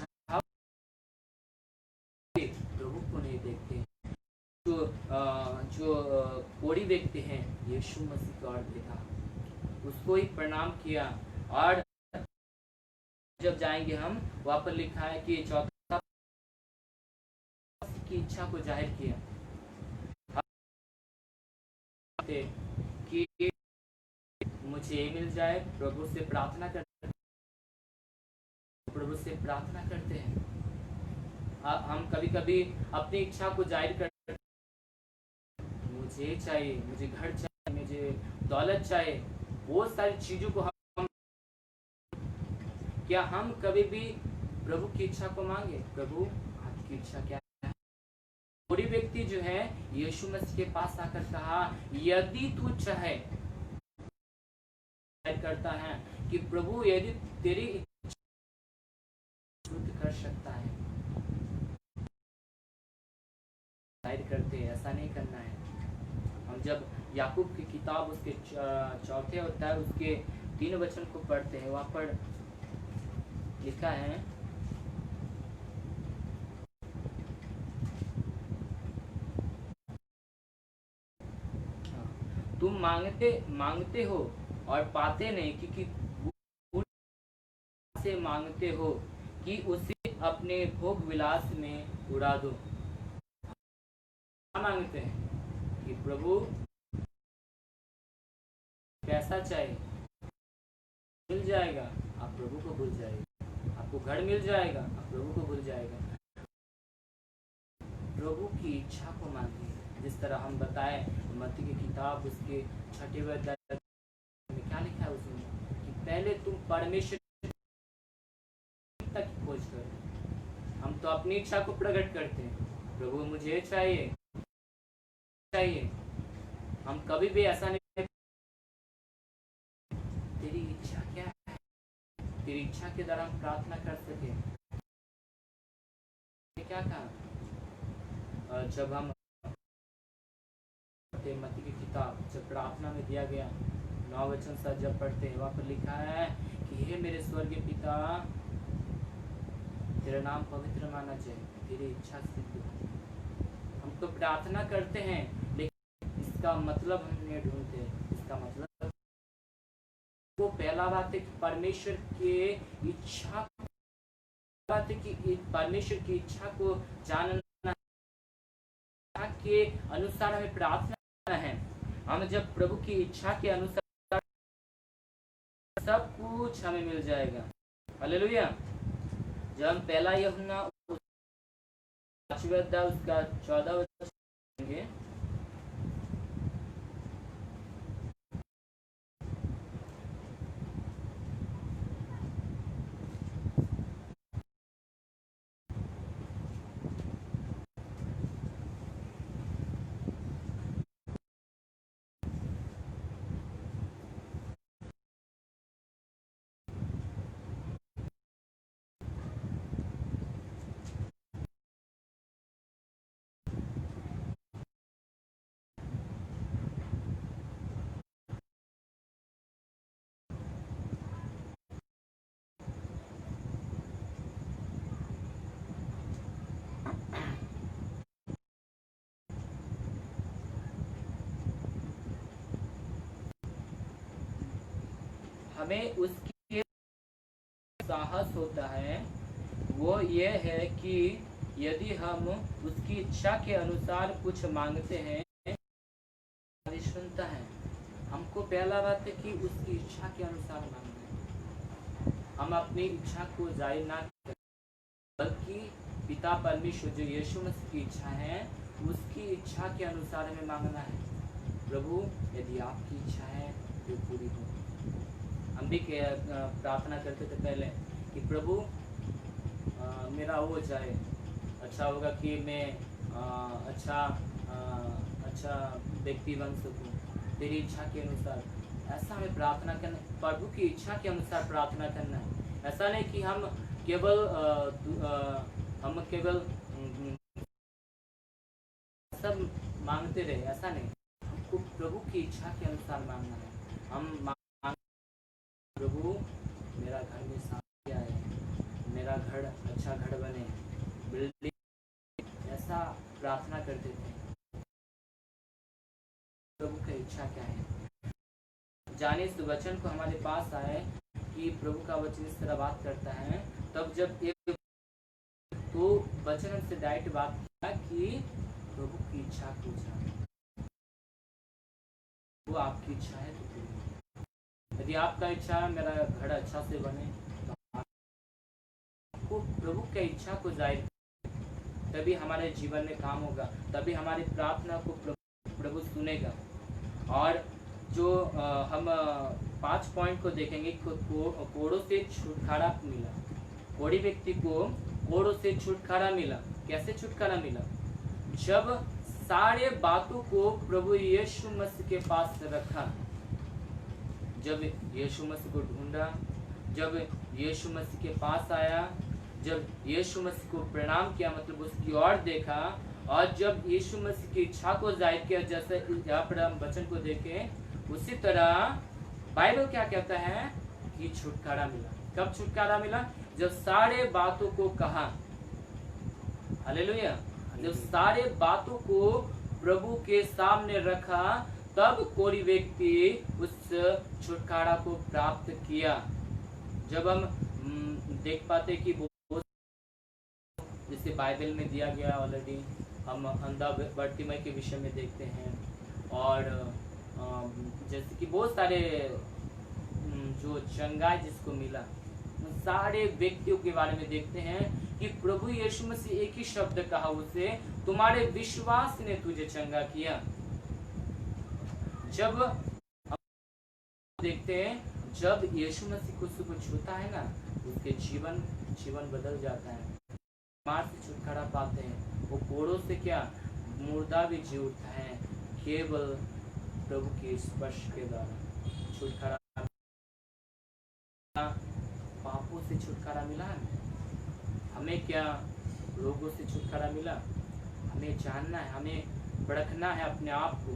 प्रभु को नहीं देखते। जो कोड़ी देखते हैं, यीशु मसीह को और देखा, उसको ही प्रणाम किया। और जब जाएंगे हम, वहां पर लिखा है कि चौथा की इच्छा को जाहिर किया कि मुझे ये मिल जाए। प्रभु से प्रार्थना करते हैं। हम कभी कभी अपनी इच्छा को जाहिर करते हैं, मुझे चाहिए, मुझे घर चाहिए, मुझे दौलत चाहिए, बहुत सारी चीजों को हम, क्या हम कभी भी प्रभु की इच्छा को मांगे? प्रभु आपकी इच्छा क्या है? कोई व्यक्ति जो है यीशु मसीह के पास आकर कहा, यदि तू चाहे, करता है कि प्रभु यदि तेरी इच्छा कर सकता है, करते हैं। ऐसा नहीं करना है। हम जब याकूब की किताब उसके चौथे अध्याय उसके 3 वचन को पढ़ते हैं, वहां पर लिखा है, तुम मांगते हो और पाते नहीं, क्योंकि से मांगते हो कि उसे अपने भोग विलास में उड़ा दो। मांगते हैं कि प्रभु पैसा चाहिए, मिल जाएगा, आप प्रभु को भूल जाएगा। आपको घर मिल जाएगा, आप प्रभु को भूल जाएगा। प्रभु की इच्छा को मांगिए। जिस तरह हम बताए मत्ती की किताब उसके 6वें अध्याय में क्या लिखा है उसमें, कि पहले तुम परमेश्वर की खोज करो। हम तो अपनी इच्छा को प्रकट करते हैं, प्रभु मुझे चाहिए। हम कभी भी ऐसा नहीं, तेरी इच्छा क्या है, तेरी इच्छा के द्वारा हम प्रार्थना कर सके। क्या कहा? जब हम मत्ती की किताब जब प्रार्थना में दिया गया 9 वचन से जब पढ़ते हैं, वहां पर लिखा है कि हे मेरे स्वर्गीय पिता, तेरा नाम पवित्र माना जाए, तेरी इच्छा सिद्ध हो। हम तो प्रार्थना करते हैं, लेकिन इसका मतलब हम नहीं ढूंढते। इसका मतलब वो पहला बात है कि परमेश्वर के इच्छा, बात है कि परमेश्वर की इच्छा को जानना के अनुसार हमें प्रार्थना है। हम जब प्रभु की इच्छा के अनुसार सब कुछ हमें मिल जाएगा। हालेलुया। जब हम पहला यूहन्ना 5वां अध्याय उसका 14 वचन पढ़ेंगे, हमें उसकी साहस होता है, वो ये है कि यदि हम उसकी इच्छा के अनुसार कुछ मांगते हैं, सुनता है। हमको पहला बात है कि उसकी इच्छा के अनुसार मांगना है। हम अपनी इच्छा को जाहिर ना करें, बल्कि पिता परमेश्वर जो यीशु मसीह की इच्छा है, उसकी इच्छा के अनुसार हमें मांगना है। प्रभु, यदि आपकी इच्छा है तो पूरी हो। हम भी प्रार्थना करते थे पहले कि प्रभु मेरा हो जाए, अच्छा होगा कि मैं अच्छा व्यक्ति बन सकूं तेरी इच्छा के अनुसार। ऐसा हमें प्रार्थना करना, प्रभु की इच्छा के अनुसार प्रार्थना करना है। ऐसा नहीं कि हम केवल सब मांगते रहे, ऐसा नहीं। हमको प्रभु की इच्छा के अनुसार मांगना है। हम प्रभु मेरा घर में शांति आए, मेरा घर अच्छा घर बने, बिल्डिंग, ऐसा प्रार्थना करते थे। प्रभु की इच्छा क्या है, जाने इस वचन को हमारे पास आए कि प्रभु का वचन इस तरह बात करता है। तब जब एक तो वचन हमसे डायरेक्ट बात किया कि प्रभु की इच्छा को जाने, वो आपकी इच्छा है तो यदि आपका इच्छा है मेरा घर अच्छा से बने, तो आपको प्रभु की इच्छा को जाहिर, तभी हमारे जीवन में काम होगा, तभी हमारी प्रार्थना को प्रभु सुनेगा। और जो हम 5 पॉइंट को देखेंगे, कोड़ों से छुटकारा मिला। कोड़ी व्यक्ति को कोड़ों से छुटकारा मिला। कैसे छुटकारा मिला? जब सारे बातों को प्रभु यीशु मसीह के पास रखा, जब यीशु मसीह को ढूंढा, जब यीशु मसीह के पास आया, जब यीशु मसीह को प्रणाम किया, मतलब उसकी ओर देखा, और जब यीशु मसीह की इच्छा को जाहिर किया, जैसे यहाँ पर हम वचन को देखें, उसी तरह बाइबल क्या कहता है कि छुटकारा मिला। कब छुटकारा मिला? जब सारे बातों को कहा। हालेलुया। जब सारे बातों को प्रभु के सामने रखा, तब कोई व्यक्ति उस छुटकारा को प्राप्त किया। जब हम देख पाते कि जैसे बाइबल में दिया गया ऑलरेडी, हम अंधा बर्तिमई के विषय में देखते हैं, और जैसे कि बहुत सारे जो चंगाई जिसको मिला, सारे व्यक्तियों के बारे में देखते हैं कि प्रभु यीशु मसीह एक ही शब्द कहा उसे, तुम्हारे विश्वास ने तुझे चंगा किया। जब हम देखते हैं, जब यीशु मसीह किसी को छूता है ना, उसके जीवन बदल जाता है, बीमार से छुटकारा पाते हैं, वो कोड़ों से क्या मुर्दा भी जी उठता है, केवल प्रभु के स्पर्श के द्वारा छुटकारा। पापों से छुटकारा मिला हमें, क्या रोगों से छुटकारा मिला। हमें जानना है, हमें परखना है अपने आप को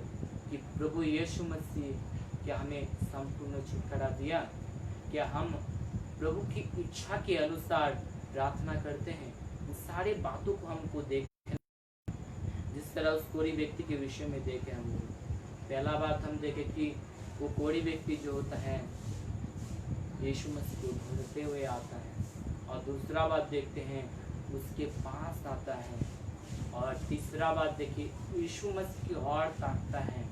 कि प्रभु यीशु मसीह क्या हमें संपूर्ण छुटकारा दिया, क्या हम प्रभु की इच्छा के अनुसार प्रार्थना करते हैं। इन सारी बातों को हमको देखें, जिस तरह उस कोड़ी व्यक्ति के विषय में देखें। हम लोग पहला बात हम देखें कि वो कोड़ी व्यक्ति जो होता है यीशु मसीह को ढूंढते हुए आता है, और दूसरा बात देखते हैं उसके पास आता है, और तीसरा बात देखिए यीशु मसीह की ओर ताकता है।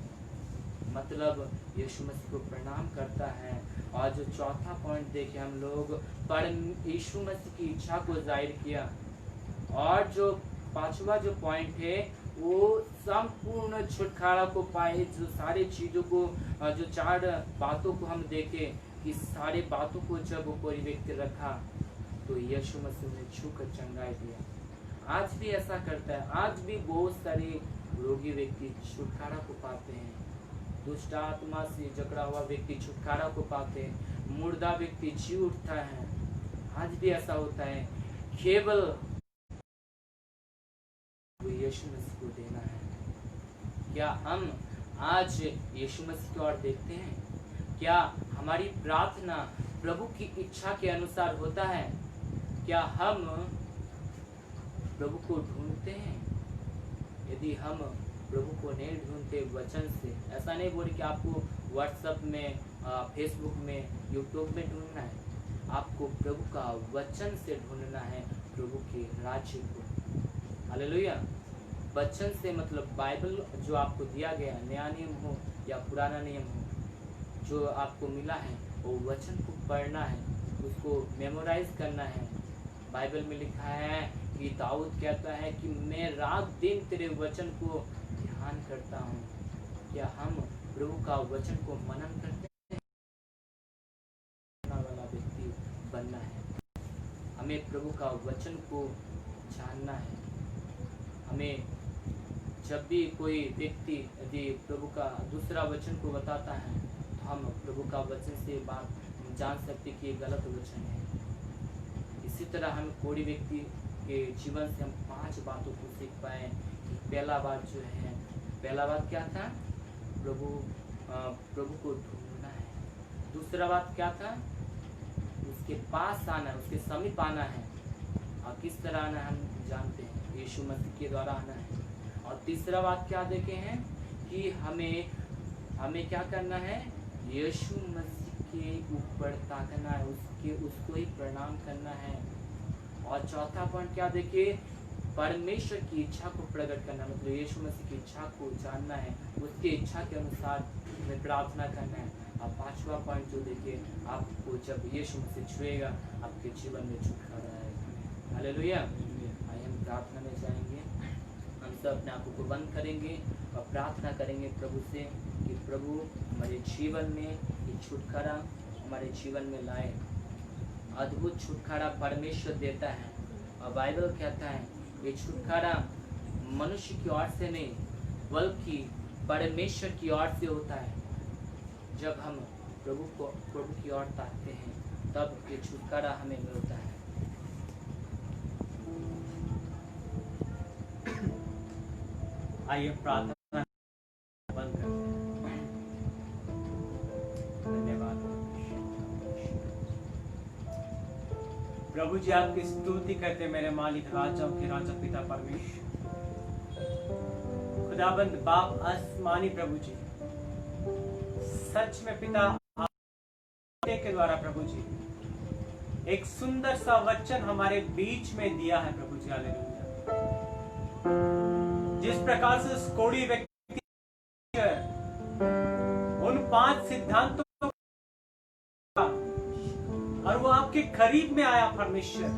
मतलब यीशु मसीह को प्रणाम करता है। और जो चौथा पॉइंट देखे हम लोग, पर यीशु मसीह की इच्छा को जाहिर किया। और जो पांचवा जो पॉइंट है वो संपूर्ण छुटकारा को पाए। जो सारी चीजों को, जो 4 बातों को हम देखे कि सारे बातों को जब कोई व्यक्ति रखा तो यीशु मसीह ने छूकर चंगाई दिया। आज भी ऐसा करता है। आज भी बहुत सारे रोगी व्यक्ति छुटकारा को पाते हैं, दुष्ट आत्मा से जकड़ा हुआ व्यक्ति छुटकारा को पाते हैं, मुर्दा व्यक्ति जी उठता है। आज भी ऐसा होता है। केवल वो यीशु मसीह को देना है। क्या हम आज यीशु मसीह की ओर देखते हैं? क्या हमारी प्रार्थना प्रभु की इच्छा के अनुसार होता है? क्या हम प्रभु को ढूंढते हैं? यदि हम प्रभु को नहीं ढूंढते वचन से, ऐसा नहीं बोले कि आपको व्हाट्सएप में, फेसबुक में, यूट्यूब में ढूंढना है। आपको प्रभु का वचन से ढूंढना है, प्रभु के राज्य को। हालेलुया। वचन से मतलब बाइबल जो आपको दिया गया, नया नियम हो या पुराना नियम हो, जो आपको मिला है वो वचन को पढ़ना है, उसको मेमोराइज करना है। बाइबल में लिखा है कि दाऊद कहता है कि मैं रात दिन तेरे वचन को ध्यान करता हूँ। क्या हम प्रभु का वचन को मनन करते हैं? वाला व्यक्ति बनना है। हमें प्रभु का वचन को जानना है। हमें जब भी कोई व्यक्ति यदि प्रभु का दूसरा वचन को बताता है तो हम प्रभु का वचन से बात जान सकते कि ये गलत वचन है। इसी तरह हम कोई व्यक्ति के जीवन से हम 5 बातों को सीख पाए। पहला बात जो है, पहला बात क्या था? प्रभु को ढूंढना है। दूसरा बात क्या था? उसके पास आना है, उसके समीप आना है। और किस तरह आना हम जानते हैं, यीशु मसीह के द्वारा आना है। और तीसरा बात क्या देखे हैं कि हमें क्या करना है? यीशु मसीह के ऊपर ताकना है, उसको ही प्रणाम करना है। और चौथा पॉइंट क्या देखिए? परमेश्वर की इच्छा को प्रकट करना, मतलब यीशु मसीह की इच्छा को जानना है, उसकी इच्छा के अनुसार हमें प्रार्थना करना है। और 5वां पॉइंट जो देखिए, आपको जब यीशु मसीह छुएगा आपके जीवन में छुटकारा आएगा। हालेलुया। आइए हम प्रार्थना में जाएंगे। हम सब अपने आंखों को बंद करेंगे और प्रार्थना करेंगे प्रभु से कि प्रभु हमारे जीवन में ये छुटकारा हमारे जीवन में लाए। अद्भुत छुटकारा परमेश्वर देता है। और बाइबल कहता है ये छुटकारा मनुष्य की ओर से नहीं बल्कि परमेश्वर की ओर से होता है। जब हम प्रभु की ओर ताकते हैं तब ये छुटकारा हमें मिलता है। आइए प्रार्थना बंद करते हैं। धन्यवाद प्रभु जी, आपकी स्तुति करते मेरे मालिक, राजाओं के राजा, पिता परमेश्वर, खुदाबंद बाप आसमानी प्रभु जी, सच में पिता आपके के द्वारा प्रभु जी एक सुंदर सा वचन हमारे बीच में दिया है प्रभु जी। हालेलुया। जिस प्रकार से उस कोढ़ी व्यक्ति उन 5 सिद्धांतों और वो आपके करीब में आया परमेश्वर,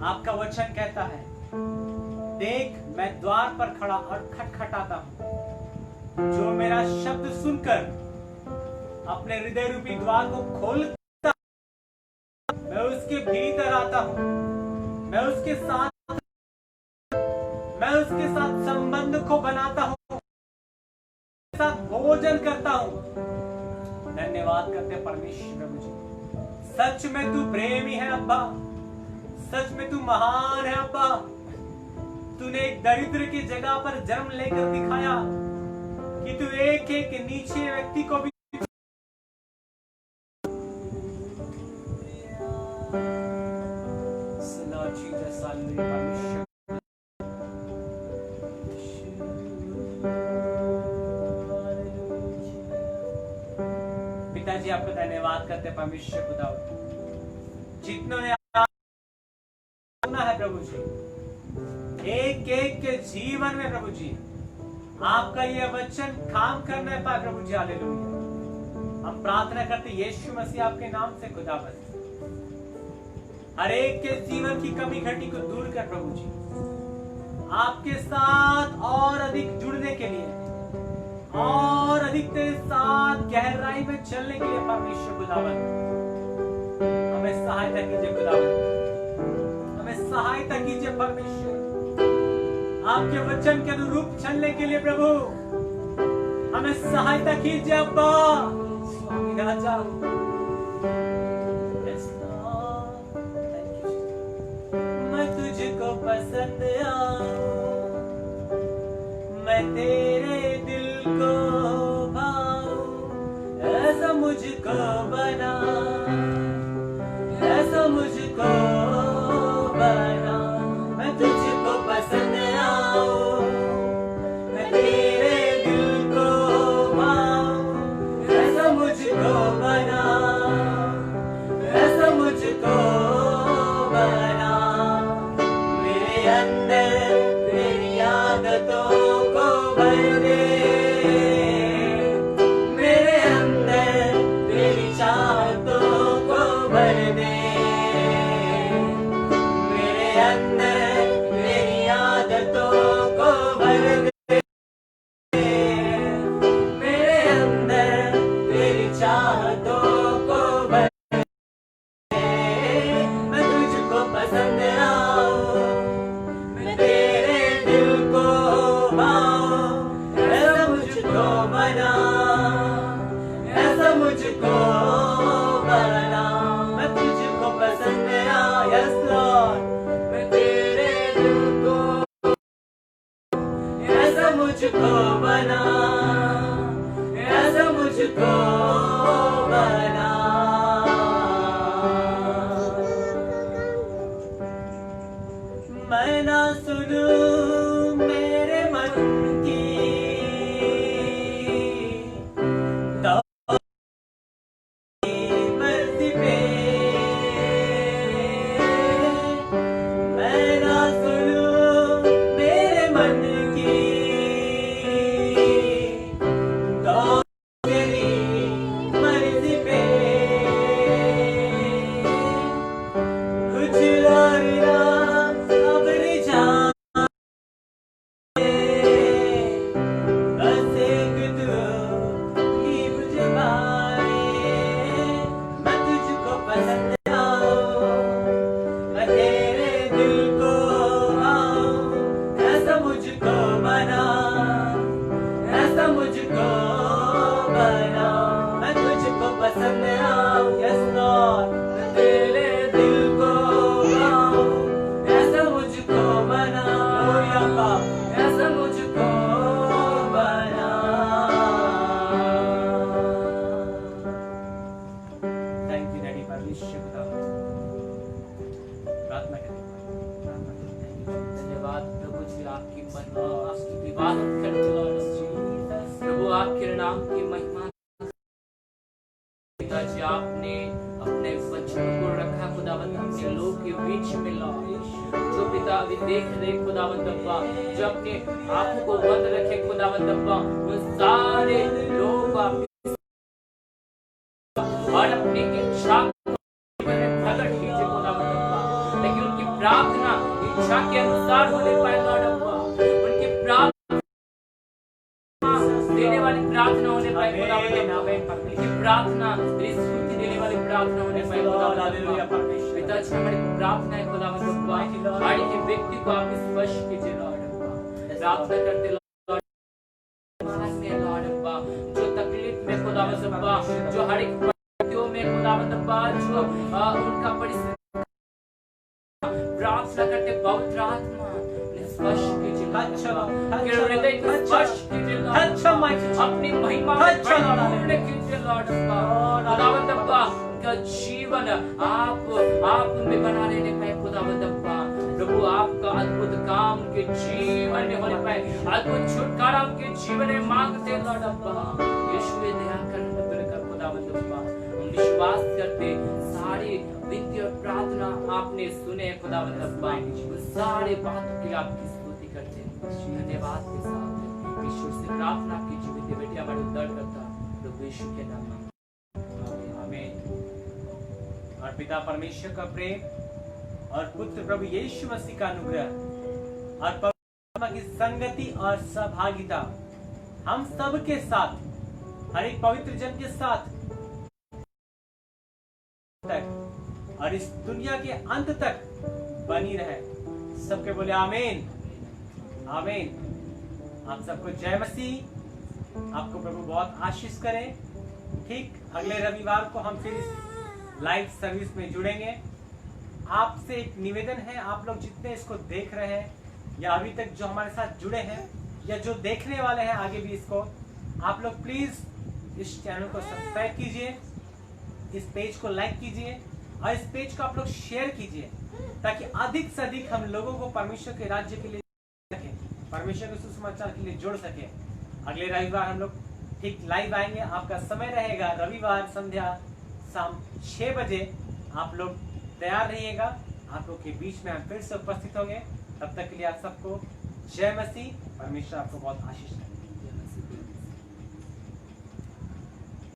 आपका वचन कहता है, देख मैं द्वार पर खड़ा और खटखटाता हूं, जो मेरा शब्द सुनकर अपने हृदय रूपी द्वार को खोलता, मैं उसके भीतर आता हूं, मैं उसके साथ संबंध को बनाता हूं, उसके साथ भोजन करता हूं। धन्यवाद करते हैं परमेश्वर प्रभु जी। सच में तू प्रेमी है अब्बा, सच में तू महान है अब्बा। तूने एक दरिद्र की जगह पर जन्म लेकर दिखाया कि तू एक एक नीचे व्यक्ति को भी पिताजी आपका धन्यवाद करते परमेश्वर खुदा, जितनों ने सुना है प्रभु जी, एक एक के जीवन में प्रभु जी आपका ये वचन काम करना है पाए प्रभु जी। हालेलुया। हम प्रार्थना करते यीशु मसीह आपके नाम से खुदावंद, हर एक के जीवन की कमी घटी को दूर कर प्रभु जी। आपके साथ और अधिक जुड़ने के लिए और अधिक तेरे साथ गहराई में चलने के लिए परमेश्वर खुदावंद हमें सहायता कीजिए। खुदावंद हमें सहायता कीजिए परमेश्वर, आपके वचन के अनुरूप चलने के लिए प्रभु हमें सहायता कीजिए। अब्बा स्वामी राजा, मैं तुझको पसंद आऊं, मैं तेरे दिल को भाऊं, ऐसा मुझको बना, ऐसा मुझको बना। मैं तुझको पसंद आऊं, मैं तेरे दिल को भाऊं, ऐसा मुझको बना, ऐसा मुझको बना। मेरे अंदर तेरी आदतों को भर दे, मेरे अंदर तेरी चाहतों को भर दे, मेरे अंदर तेरी आदतों को भर दे, मेरे अंदर तेरी चाहतों को भर दे। मैं तुझको पसंद आऊं, मैं तेरे दिल को भाऊं, ऐसा मुझको बना, ऐसा मुझको बना। मैं तुझको पसंद आऊं, यस लॉर्ड, मैं तेरे दिल को, ऐसा मुझको बना, ऐसा मुझको बना। मैं ना सुनूं मेरे मन की मर्जी पे, मैं ना सुनूं मेरे मन की तो तेरी मर्जी पे। कुछ और ना अब रिझाए, बस एक तू ही मुझे भाए। मैं तुझको पसंद आऊं, मैं तेरे दिल को आऊं, ऐसा मुझको बना, ऐसा मुझको बना। मैं तुझको पसंद आऊं, यस लॉर्ड, मैं तेरे दिल को आऊं, ऐसा मुझको बना, ग्लोरिया का, ऐसा मुझको बना। थैंक यू डैडी परमेश्वर खुदा। प्रार्थना करें, प्रार्थना करें। धन्यवाद प्रभु जी, आपकी महिमा, आपकी इबादत करते लॉर्ड जीसस। प्रभु आपके नाम की महिमा। पिता जी, आपने अपने वचन को रखा खुदावंद अपने लोग के बीच में लॉर्ड, जो पिता अभी देख रहे खुदावंद अब्बा, जो अपने आंखों को बंद रखे खुदावंद अब्बा, उन सारे लोग आप और अपनी इच्छा को प्रकट कीजिए खुदावंद अब्बा, लेकिन उनकी प्रार्थना इच्छा के अनुसार होने पाए लॉर्ड अब्बा, उनकी प्रार्थना देने वाली प्रार्थना होने पाए खुदावंद अब्बा, उनकी प्रार्थना स्फूर्ति देने वाली प्रार्थना होने पाए खुदावंद अब्बा। पिता जी, हमारी प्रार्थना है खुदावंद अब्बा, हर एक व्यक्ति को आप स्पर्श कीजिए लॉर्ड अब्बा। प्रार्थना करते लॉर्ड अब्बा, जो तकलीफ में खुदावंद अब्बा, जो हर एक परिस्थितियों में खुदावंद अब्बा, जो उनका परिस्थिति प्रार्थना करते पवित्र आत्मा स्पर्श कीजिए, हृदय को स्पर्श कीजिए अपनी महिमा में पूर्ण कीजिए लॉर्ड अब्बा। खुदावंद अब्बा, उनका जीवन आप में बना रहने पाए खुदावंद अब्बा। प्रभु, आपका अद्भुत काम उनके जीवन में होने पाए, अद्भुत छुटकारा उनके जीवन में मांगते लॉर्ड अब्बा। यीशु दया कर खुदावंद अब्बा, हम विश्वास करते सारी विनती और प्रार्थना आपने सुने खुदावंद अब्बा, सारे बातों की आपकी स्तुति करते हैं धन्यवाद के साथ। ईश्वर से प्रार्थना कीजिए विद्या बेटी हमारे उद्धार करता प्रभु यीशु के नाम में आमीन। और पिता परमेश्वर का प्रेम और पुत्र प्रभु यीशु मसीह का अनुग्रह और पवित्र आत्मा की संगति और सहभागिता हम सब के साथ, हर एक पवित्र जन के साथ तक और इस दुनिया के अंत तक बनी रहे। सबके बोले आमीन आमीन। आप सबको जय मसीह। आपको प्रभु बहुत आशीष करे। ठीक अगले रविवार को हम फिर इस लाइव सर्विस में जुड़ेंगे। आपसे एक निवेदन है, आप लोग जितने इसको देख रहे हैं या अभी तक जो हमारे साथ जुड़े हैं या जो देखने वाले हैं आगे भी इसको, आप लोग प्लीज इस चैनल को सब्सक्राइब कीजिए, इस पेज को लाइक कीजिए और इस पेज को आप लोग शेयर कीजिए ताकि अधिक से अधिक हम लोगों को परमेश्वर के राज्य के लिए सके, परमेश्वर के सुसमाचार के लिए जोड़ सके। अगले रविवार हम लोग ठीक लाइव आएंगे। आपका समय रहेगा रविवार संध्या शाम 6 बजे। आप लोग तैयार रहिएगा। आप लोग के बीच में हम फिर से उपस्थित होंगे। तब तक के लिए आप सबको जय मसीह। परमेश्वर आपको बहुत आशीष दे।